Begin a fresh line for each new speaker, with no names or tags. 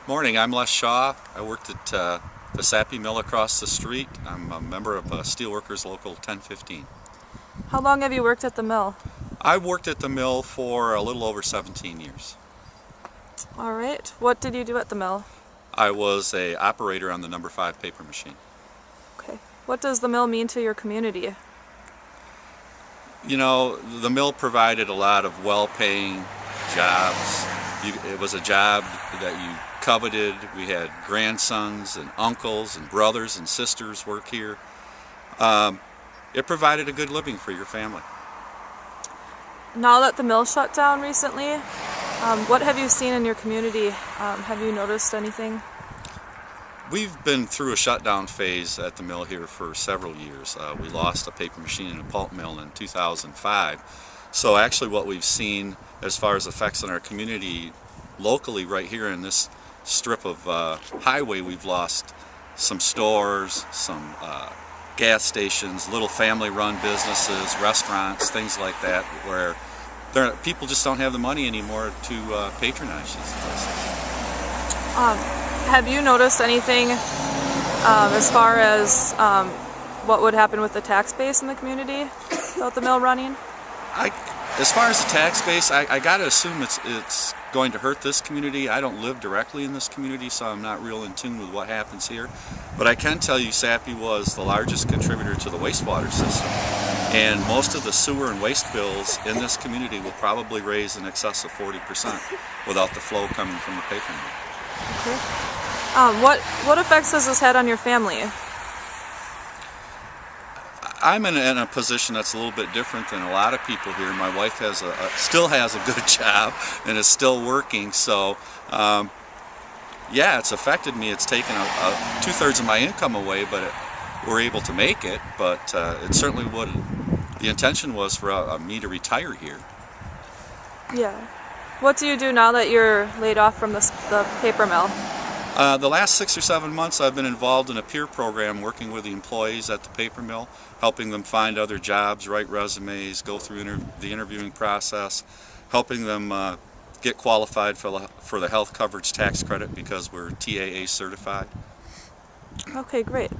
Morning, I'm Les Shaw. I worked at the Sappi Mill across the street. I'm a member of Steelworkers Local 1015.
How long have you worked at the mill?
I worked at the mill for a little over 17 years.
All right. What did you do at the mill?
I was an operator on the number 5 paper machine.
Okay. What does the mill mean to your community?
You know, the mill provided a lot of well-paying jobs. It was a job that you coveted. We had grandsons and uncles and brothers and sisters work here. It provided a good living for your family.
Now that the mill shut down recently, what have you seen in your community? Have you noticed anything?
We've been through a shutdown phase at the mill here for several years. We lost a paper machine and a pulp mill in 2005. So actually what we've seen as far as effects on our community locally right here in this strip of highway, we've lost some stores, some gas stations, little family-run businesses, restaurants, things like that, where people just don't have the money anymore to patronize these places.
Have you noticed anything as far as what would happen with the tax base in the community without the mill running?
As far as the tax base, I got to assume it's going to hurt this community. I don't live directly in this community, so I'm not real in tune with what happens here. But I can tell you Sappi was the largest contributor to the wastewater system. And most of the sewer and waste bills in this community will probably raise in excess of 40% without the flow coming from the paper mill.
Okay. What effects has this had on your family?
I'm in a position that's a little bit different than a lot of people here. My wife still has a good job and is still working, so yeah, it's affected me. It's taken 2/3 of my income away, but we're able to make it. But it certainly would. The intention was for me to retire here.
Yeah. What do you do now that you're laid off from the paper mill?
The last 6 or 7 months I've been involved in a peer program working with the employees at the paper mill, helping them find other jobs, write resumes, go through the interviewing process, helping them get qualified for the health coverage tax credit because we're TAA certified.
Okay, great.